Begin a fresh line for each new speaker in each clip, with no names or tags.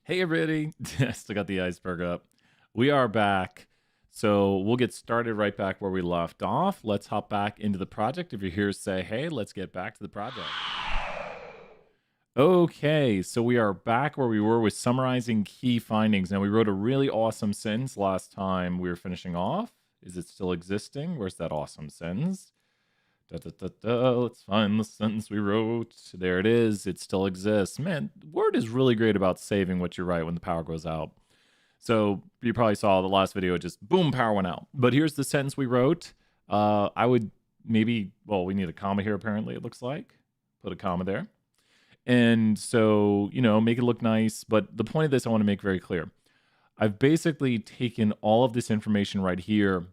Hey, everybody. Still got the iceberg up. We are back. So we'll get started right back where we left off. Let's hop back into the project. If you're here, say, hey, let's get back to the project. Okay, so we are back where we were with summarizing key findings. Now, we wrote a really awesome sentence last time we were finishing off. Is it still existing? Where's that awesome sentence? Let's find the sentence we wrote. There it is. It still exists. Man, Word is really great about saving what you write when the power goes out. So you probably saw the last video, just boom, power went out. But here's the sentence we wrote. I would maybe, well, we need a comma here apparently, it looks like. Put a comma there. And so, make it look nice. But the point of this I want to make very clear. I've basically taken all of this information right here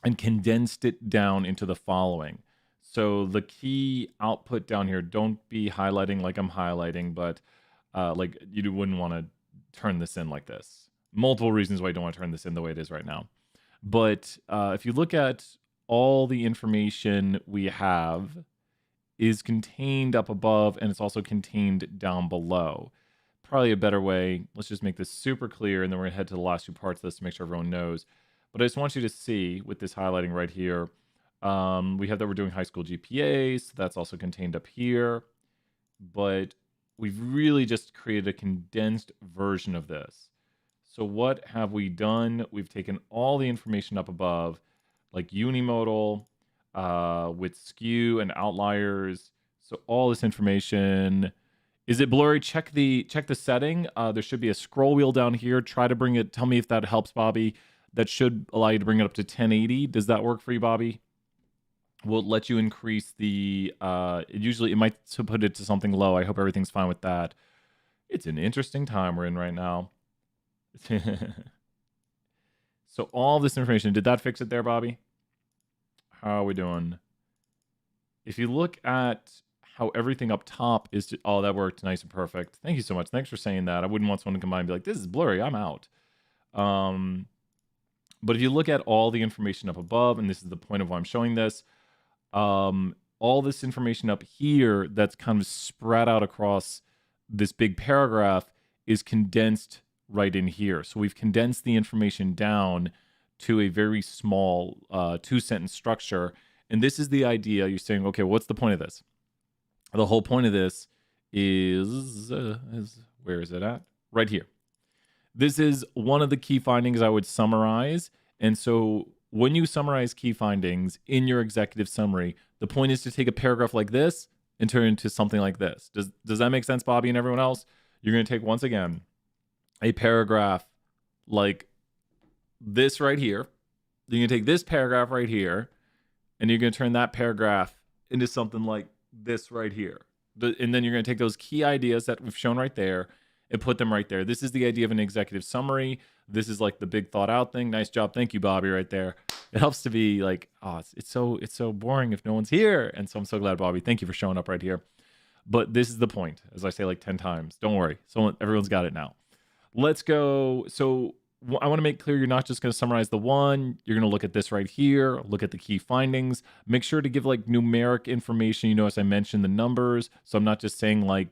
and condensed it down into the following. So the key output down here, don't be highlighting like I'm highlighting, but like you wouldn't want to turn this in like this. Multiple reasons why you don't want to turn this in the way it is right now. But if you look at all the information we have is contained up above and it's also contained down below. Probably a better way, let's just make this super clear and then we're gonna head to the last two parts of this to make sure everyone knows. But I just want you to see with this highlighting right here, we have that we're doing high school GPAs, so that's also contained up here. But we've really just created a condensed version of this. So what have we done? We've taken all the information up above, like unimodal, with skew and outliers. So all this information. Is it blurry? Check the setting. There should be a scroll wheel down here. Try to bring it. Tell me if that helps, Bobby. That should allow you to bring it up to 1080. Does that work for you, Bobby? Will let you increase the. It might put it to something low. I hope everything's fine with that. It's an interesting time we're in right now. So all this information. Did that fix it there, Bobby? How are we doing? If you look at how everything up top is, oh, that worked nice and perfect. Thank you so much. Thanks for saying that. I wouldn't want someone to come by and be like, this is blurry, I'm out. But if you look at all the information up above, and this is the point of why I'm showing this, all this information up here that's kind of spread out across this big paragraph is condensed right in here. So we've condensed the information down to a very small two-sentence structure. And this is the idea. You're saying, okay, what's the point of this? The whole point of this is where is it at? Right here. This is one of the key findings I would summarize. And so when you summarize key findings in your executive summary, the point is to take a paragraph like this and turn it into something like this. Does that make sense, Bobby and everyone else? You're going to take, once again, a paragraph like this right here. You're going to take this paragraph right here, and you're going to turn that paragraph into something like this right here. And then you're going to take those key ideas that we've shown right there and put them right there. This is the idea of an executive summary. This is like the big thought out thing. Nice job. Thank you, Bobby, right there. It helps to be like, oh, it's so boring if no one's here. And so I'm so glad, Bobby. Thank you for showing up right here. But this is the point, as I say like 10 times. Don't worry. Everyone's got it now. Let's go. So I want to make clear you're not just going to summarize the one. You're going to look at this right here, look at the key findings. Make sure to give like numeric information. As I mentioned the numbers. So I'm not just saying like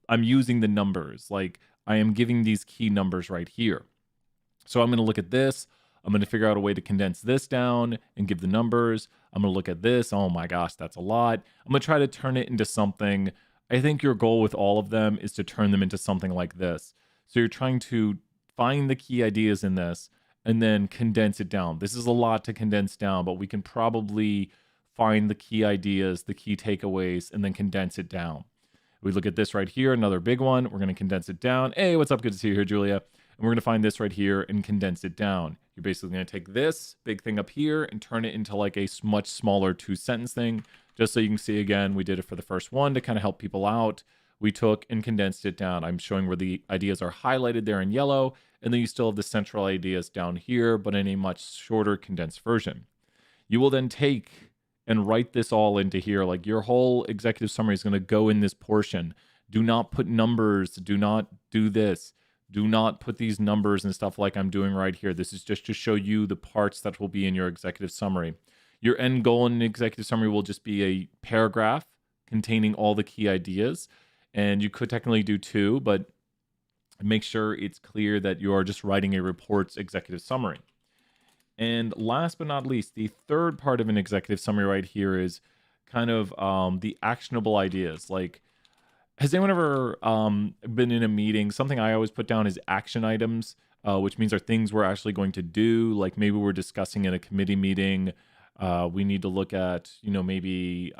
I'm using the numbers. Like I am giving these key numbers right here. So I'm going to look at this. I'm going to figure out a way to condense this down and give the numbers. I'm going to look at this. Oh my gosh, that's a lot. I'm going to try to turn it into something. I think your goal with all of them is to turn them into something like this. So you're trying to find the key ideas in this and then condense it down. This is a lot to condense down, but we can probably find the key ideas, the key takeaways, and then condense it down. We look at this right here, another big one. We're going to condense it down. Hey, what's up? Good to see you here, Julia. And we're going to find this right here and condense it down. You're basically going to take this big thing up here and turn it into like a much smaller two-sentence thing. Just so you can see, again, we did it for the first one to kind of help people out. We took and condensed it down. I'm showing where the ideas are highlighted there in yellow, and then you still have the central ideas down here, but in a much shorter condensed version. You will then take and write this all into here. Like your whole executive summary is going to go in this portion. Do not put numbers. Do not do this. Do not put these numbers and stuff like I'm doing right here. This is just to show you the parts that will be in your executive summary. Your end goal in an executive summary will just be a paragraph containing all the key ideas. And you could technically do two, but and make sure it's clear that you are just writing a report's executive summary. And last but not least, the third part of an executive summary right here is kind of the actionable ideas. Like, has anyone ever been in a meeting? Something I always put down is action items, which means are things we're actually going to do. Like maybe we're discussing in a committee meeting. We need to look at, maybe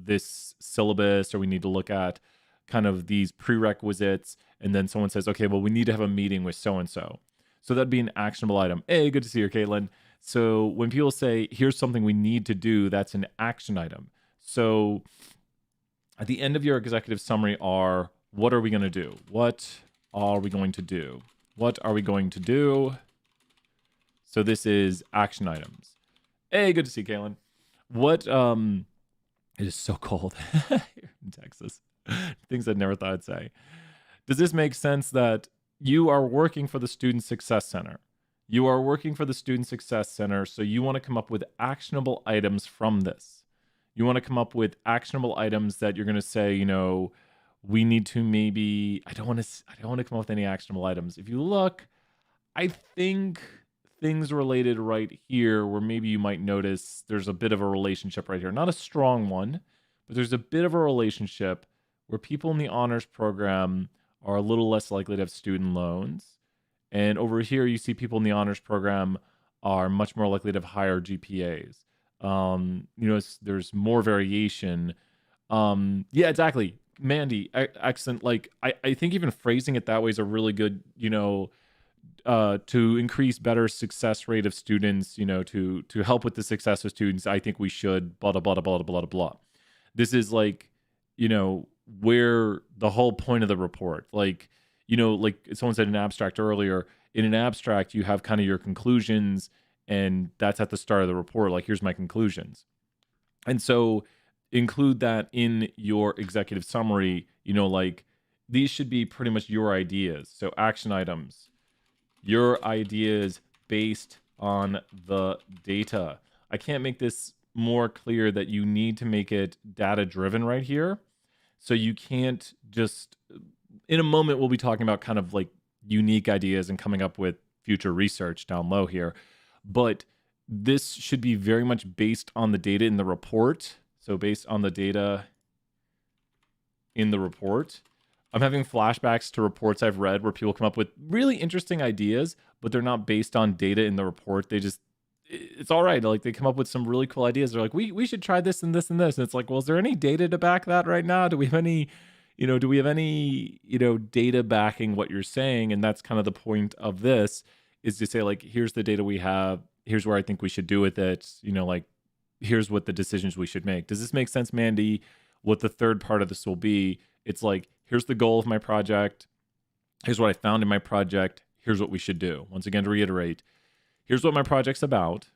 this syllabus, or we need to look at kind of these prerequisites. And then someone says, okay, well, we need to have a meeting with so-and-so. So that'd be an actionable item. Hey, good to see you, Caitlin. So when people say, here's something we need to do, that's an action item. So at the end of your executive summary what are we going to do? What are we going to do? What are we going to do? So this is action items. Hey, good to see you, Caitlin. It is so cold here in Texas. Things I never thought I'd say. Does this make sense that you are working for the Student Success Center? You are working for the Student Success Center, so you want to come up with actionable items from this. You want to come up with actionable items that you're going to say, we need to maybe, I don't want to come up with any actionable items. If you look, I think things related right here where maybe you might notice there's a bit of a relationship right here. Not a strong one, but there's a bit of a relationship where people in the honors program are a little less likely to have student loans. And over here, you see people in the honors program are much more likely to have higher GPAs. There's more variation. Yeah, exactly. Mandy, excellent. Like, I think even phrasing it that way is a really good, to increase better success rate of students, to help with the success of students, I think we should blah, blah, blah, blah, blah, blah. This is like, where the whole point of the report, like someone said in abstract earlier, in an abstract, you have kind of your conclusions, and that's at the start of the report. Like, here's my conclusions. And so include that in your executive summary, like these should be pretty much your ideas. So action items, your ideas based on the data. I can't make this more clear that you need to make it data driven right here. So you can't just, in a moment, we'll be talking about kind of like unique ideas and coming up with future research down low here. But this should be very much based on the data in the report. So based on the data in the report. I'm having flashbacks to reports I've read where people come up with really interesting ideas, but they're not based on data in the report. It's all right. Like, they come up with some really cool ideas. They're like, we should try this and this and this. And it's like, well, is there any data to back that right now? Do we have any data backing what you're saying? And that's kind of the point of this, is to say, like, here's the data we have. Here's where I think we should do with it. Like, here's what the decisions we should make. Does this make sense, Mandy? What the third part of this will be, it's like, here's the goal of my project. Here's what I found in my project. Here's what we should do. Once again, to reiterate, here's what my project's about.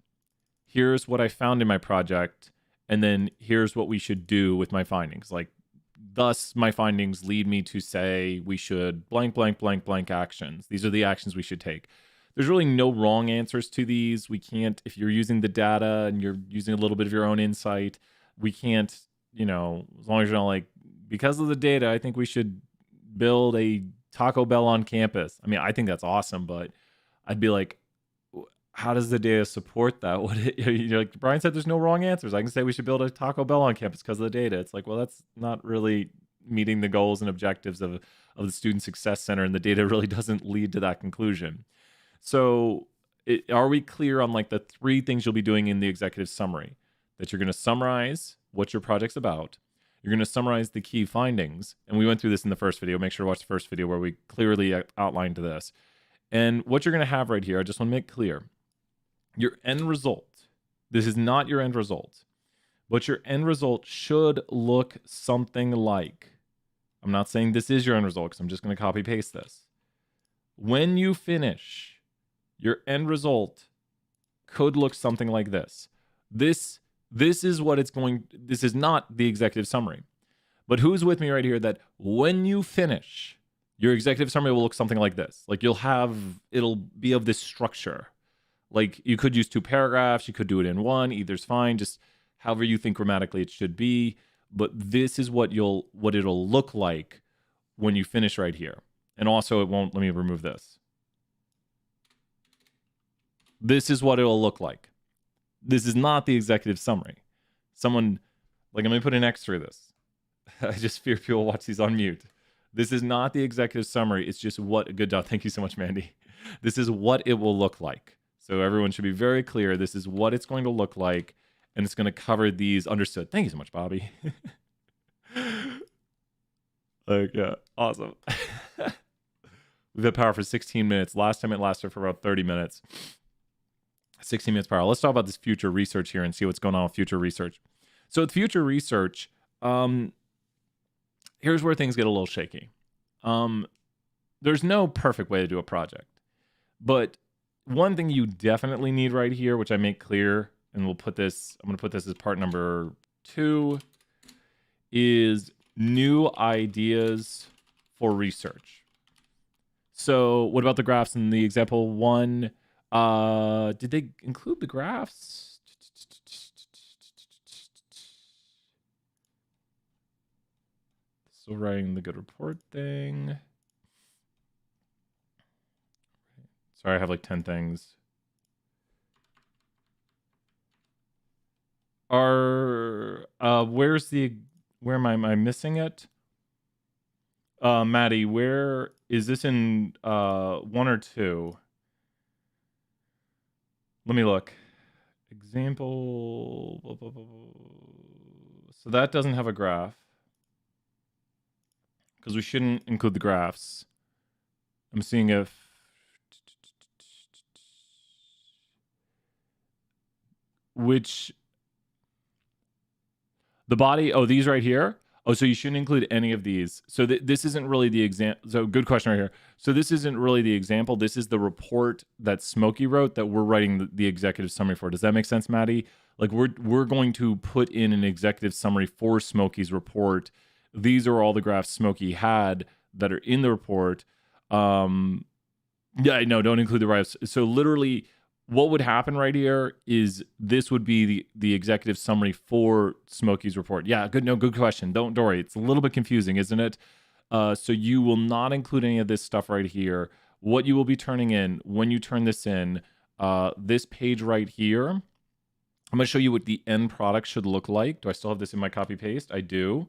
Here's what I found in my project. And then here's what we should do with my findings. Like, thus, my findings lead me to say we should blank, blank, blank, blank actions. These are the actions we should take. There's really no wrong answers to these. We can't, if you're using the data and you're using a little bit of your own insight, we can't, as long as you're not like, because of the data, I think we should build a Taco Bell on campus. I mean, I think that's awesome, but I'd be like, how does the data support that? Like Brian said, there's no wrong answers. I can say we should build a Taco Bell on campus because of the data. It's like, well, that's not really meeting the goals and objectives of the Student Success Center, and the data really doesn't lead to that conclusion. So are we clear on like the three things you'll be doing in the executive summary? That you're going to summarize what your project's about. You're going to summarize the key findings. And we went through this in the first video. Make sure to watch the first video where we clearly outlined this. And what you're going to have right here, I just want to make clear, your end result. This is not your end result, but your end result should look something like, I'm not saying this is your end result because I'm just going to copy paste this. When you finish, your end result could look something like this. This is what it's going, this is not the executive summary. But who's with me right here that when you finish, your executive summary will look something like this. Like it'll be of this structure. Like you could use 2 paragraphs, you could do it in 1, either's fine, just however you think grammatically it should be. But this is what it'll look like when you finish right here. And also it won't let me remove this. This is what it'll look like. This is not the executive summary. Someone, like, I'm going to put an X through this. I just fear people watch these on mute. This is not the executive summary. It's just what, good job. Thank you so much, Mandy. This is what it will look like. So everyone should be very clear. This is what it's going to look like. And it's going to cover these. Understood. Thank you so much, Bobby. Like, yeah, awesome. We've had power for 16 minutes. Last time it lasted for about 30 minutes. 16 minutes power. Let's talk about this future research here and see what's going on with future research. So with future research, here's where things get a little shaky. There's no perfect way to do a project. But one thing you definitely need right here, which I make clear, and we'll put this, I'm going to put this as part number 2, is new ideas for research. So what about the graphs in the example 1? Did they include the graphs? Still writing the good report thing. Sorry, I have like 10 things. Where am I missing it? Maddie, where is this in 1 or 2? Let me look. Example. So that doesn't have a graph because we shouldn't include the graphs. I'm seeing if which the body. Oh, these right here. Oh, so you shouldn't include any of these. So this isn't really the example. So good question right here. So this isn't really the example. This is the report that Smokey wrote that we're writing the executive summary for. Does that make sense, Maddie? Like we're going to put in an executive summary for Smokey's report. These are all the graphs Smokey had that are in the report. Yeah, no, don't include the graphs. So literally, what would happen right here is this would be the executive summary for Smokey's report. Yeah, good question. Don't worry. It's a little bit confusing, isn't it? So you will not include any of this stuff right here. What you will be turning in when you turn this in, this page right here, I'm going to show you what the end product should look like. Do I still have this in my copy paste? I do.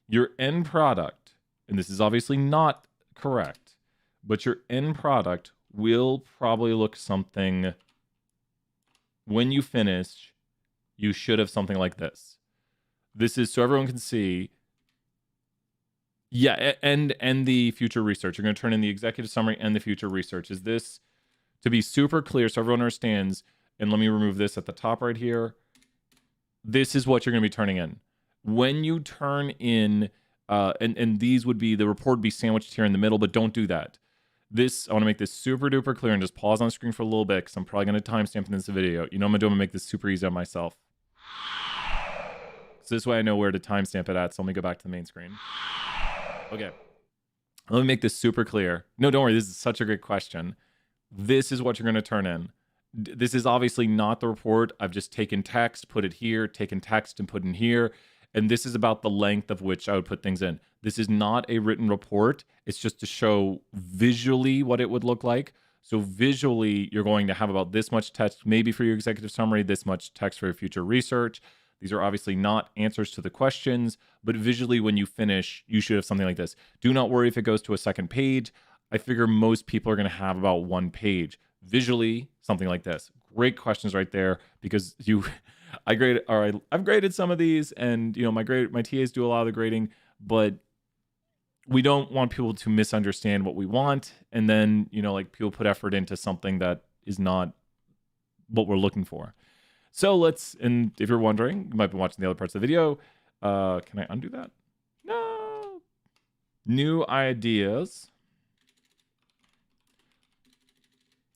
Your end product, and this is obviously not correct, but your end product will probably look something. When you finish, you should have something like this. This is so everyone can see. Yeah, and the future research. You're going to turn in the executive summary and the future research. Is this to be super clear so everyone understands? And let me remove this at the top right here. This is what you're going to be turning in. When you turn in, and these would be, the report would be sandwiched here in the middle, but don't do that. This, I want to make this super duper clear and just pause on the screen for a little bit because I'm probably going to timestamp in this video. You know what I'm going to do? I'm going to make this super easy on myself. So this way I know where to timestamp it at. So let me go back to the main screen. Okay. Let me make this super clear. No, don't worry. This is such a great question. This is what you're going to turn in. This is obviously not the report. I've just taken text, put it here, taken text and put in here. And this is about the length of which I would put things in. This is not a written report. It's just to show visually what it would look like. So visually, you're going to have about this much text, maybe for your executive summary, this much text for your future research. These are obviously not answers to the questions, but visually, when you finish, you should have something like this. Do not worry if it goes to a second page. I figure most people are going to have about 1 page. Visually, something like this. Great questions right there because I've graded some of these, and you know my TAs do a lot of the grading, but we don't want people to misunderstand what we want, and then like people put effort into something that is not what we're looking for. So and if you're wondering, you might be watching the other parts of the video. Can I undo that? No. New ideas.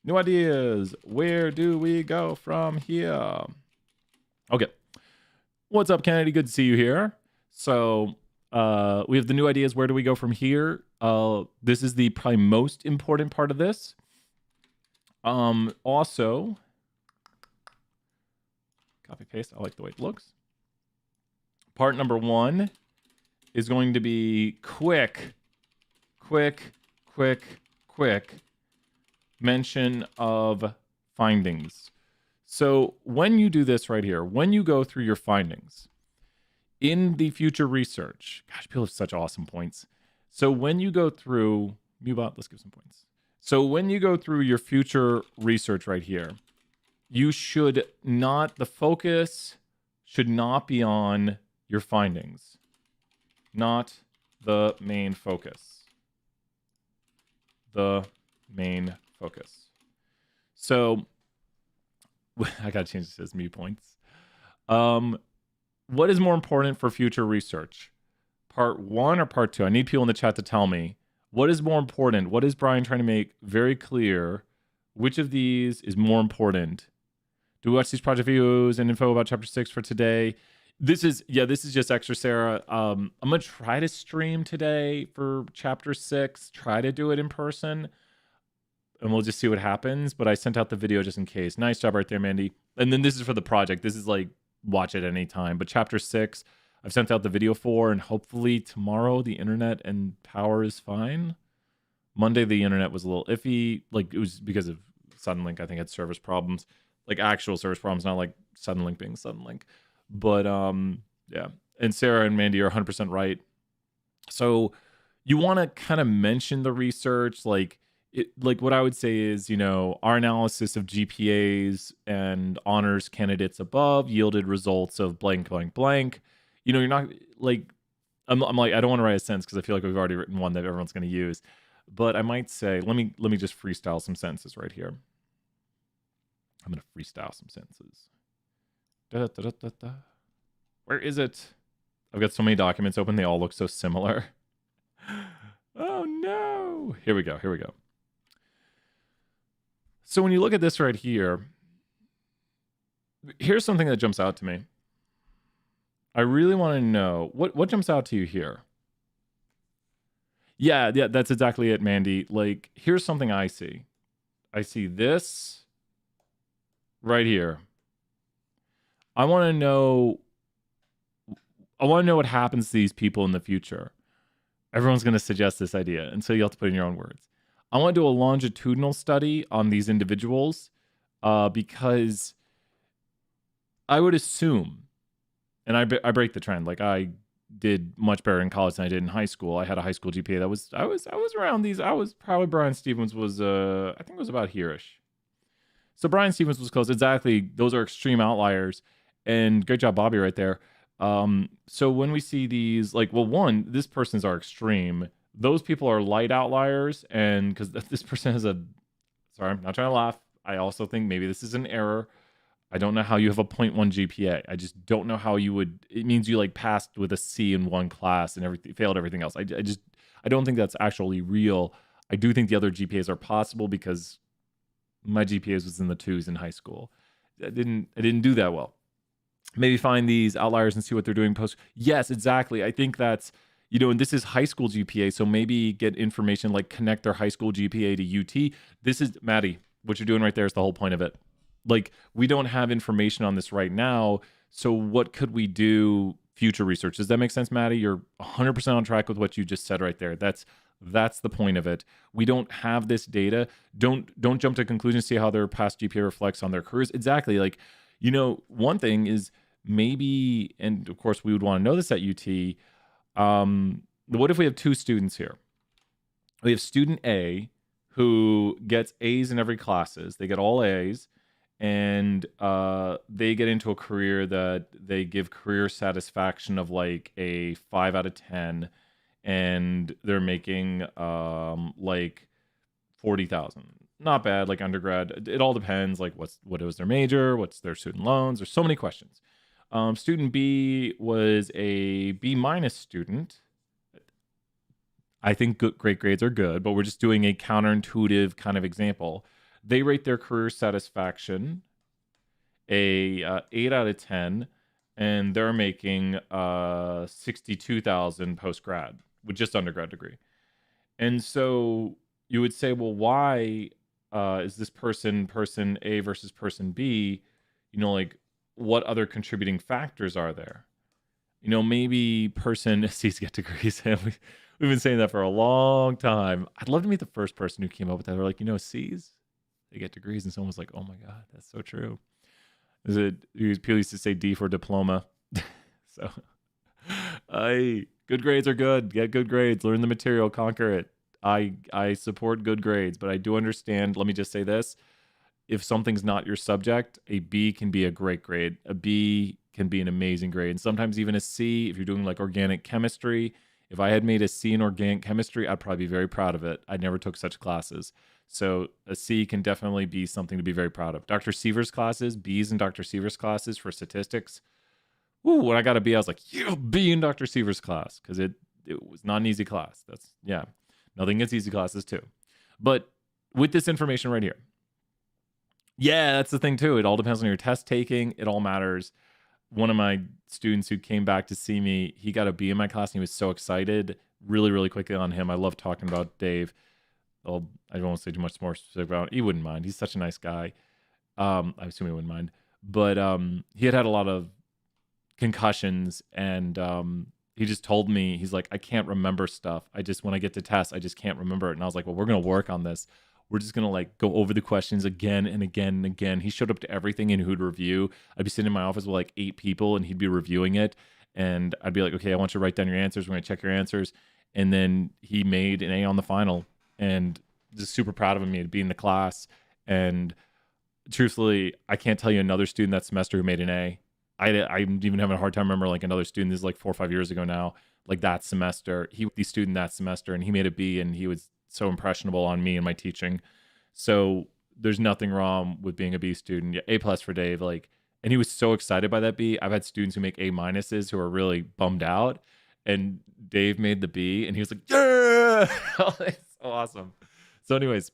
New ideas. Where do we go from here? Okay. What's up, Kennedy? Good to see you here. So we have the new ideas. Where do we go from here? This is the probably most important part of this. Also, copy paste. I like the way it looks. Part number 1 is going to be quick quick mention of findings. So when you do this right here, when you go through your findings in the future research, gosh, people have such awesome points. So when you go through, Mubot, let's give some points. So when you go through your future research right here, you should not, the focus should not be on your findings, not the main focus. The main focus. So I gotta change this as mu points. What is more important for future research? Part 1 or part 2? I need people in the chat to tell me what is more important. What is Brian trying to make very clear? Which of these is more important? Do we watch these project videos and info about chapter 6 for today? This is just extra, Sarah. I'm gonna try to stream today for chapter 6. Try to do it in person, and we'll just see what happens. But I sent out the video just in case. Nice job right there, Mandy. And then this is for the project. This is like watch it anytime. But chapter 6, I've sent out the video for, and hopefully tomorrow the internet and power is fine. Monday the internet was a little iffy. Like it was because of Suddenlink. I think had service problems, like actual service problems, not like Suddenlink being Suddenlink. But yeah. And Sarah and Mandy are 100% right. So you want to kind of mention the research, like what I would say is, our analysis of GPAs and honors candidates above yielded results of blank, blank, blank. You're not like, I'm like, I don't want to write a sentence because I feel like we've already written one that everyone's going to use. But I might say, let me just freestyle some sentences right here. I'm going to freestyle some sentences. Where is it? I've got so many documents open. They all look so similar. Oh, no. Here we go. So when you look at this right here, here's something that jumps out to me. I really want to know, what jumps out to you here? Yeah, that's exactly it, Mandy. Like, here's something I see. I see this right here. I want to know what happens to these people in the future. Everyone's going to suggest this idea, and so you have to put in your own words. I want to do a longitudinal study on these individuals because I would assume, and I break the trend. Like I did much better in college than I did in high school. I had a high school GPA that was I was around these. I was probably Brian Stevens was I think it was about here-ish. So Brian Stevens was close. Exactly. Those are extreme outliers. And great job, Bobby, right there. So when we see these, like, well, one, this person's our extreme. Those people are light outliers. And because this person has sorry, I'm not trying to laugh. I also think maybe this is an error. I don't know how you have a 0.1 GPA. I just don't know how you would. It means you like passed with a C in one class and failed everything else. I don't think that's actually real. I do think the other GPAs are possible because my GPAs was in the 2s in high school. I didn't do that well. Maybe find these outliers and see what they're doing post. Yes, exactly. I think that's, and this is high school GPA. So maybe get information, like connect their high school GPA to UT. This is, Maddie, what you're doing right there is the whole point of it. Like, we don't have information on this right now. So what could we do future research? Does that make sense, Maddie? You're 100% on track with what you just said right there. That's the point of it. We don't have this data. Don't jump to conclusions. See how their past GPA reflects on their careers. Exactly. Like, one thing is maybe, and of course we would want to know this at UT. What if we have two students here? We have student A who gets A's in every classes. They get all A's. And they get into a career that they give career satisfaction of like a 5 out of 10, and they're making like 40,000. Not bad, like undergrad. It all depends, like what was their major, what's their student loans. There's so many questions. Student B was a B- student. I think great grades are good, but we're just doing a counterintuitive kind of example. They rate their career satisfaction a 8 out of 10, and they're making 62,000 post grad with just undergrad degree. And so you would say, well, why is this person A versus person B? Like, what other contributing factors are there? maybe person C's get degrees. We've been saying that for a long time. I'd love to meet the first person who came up with that. They're like, C's, they get degrees. And someone was like, oh my God, that's so true. People used to say D for diploma. So good grades are good. Get good grades, learn the material, conquer it. I support good grades, but I do understand. Let me just say this. If something's not your subject, a B can be a great grade. A B can be an amazing grade. And sometimes even a C, if you're doing like organic chemistry. If I had made a C in organic chemistry, I'd probably be very proud of it. I never took such classes. So a C can definitely be something to be very proud of. Dr. Seaver's classes, B's in Dr. Seaver's classes for statistics. Ooh, when I got a B, I was like, yeah, B in Dr. Seaver's class, because it was not an easy class. Nothing against easy classes too. But with this information right here, yeah, that's the thing too. It all depends on your test taking. It all matters. One of my students who came back to see me, he got a B in my class and he was so excited. Really, really quickly on him. I love talking about Dave. I won't say too much more specific about it. He wouldn't mind. He's such a nice guy. I assume he wouldn't mind. But he had a lot of concussions, and he just told me, he's like, I can't remember stuff. When I get to tests, I just can't remember it. And I was like, well, we're going to work on this. We're just going to like go over the questions again and again and again. He showed up to everything and who'd review. I'd be sitting in my office with like 8 people and he'd be reviewing it. And I'd be like, okay, I want you to write down your answers. We're going to check your answers. And then he made an A on the final, and just super proud of him to be in the class. And truthfully, I can't tell you another student that semester who made an A. I'm even having a hard time remember like another student. This is like 4 or 5 years ago now. Like that semester, he was the student that semester, and he made a B, and he was so impressionable on me and my teaching. So there's nothing wrong with being a B student. Yeah, A plus for Dave. And he was so excited by that B. I've had students who make A minuses who are really bummed out, and Dave made the B, and he was like, yeah, it's so awesome. So, anyways,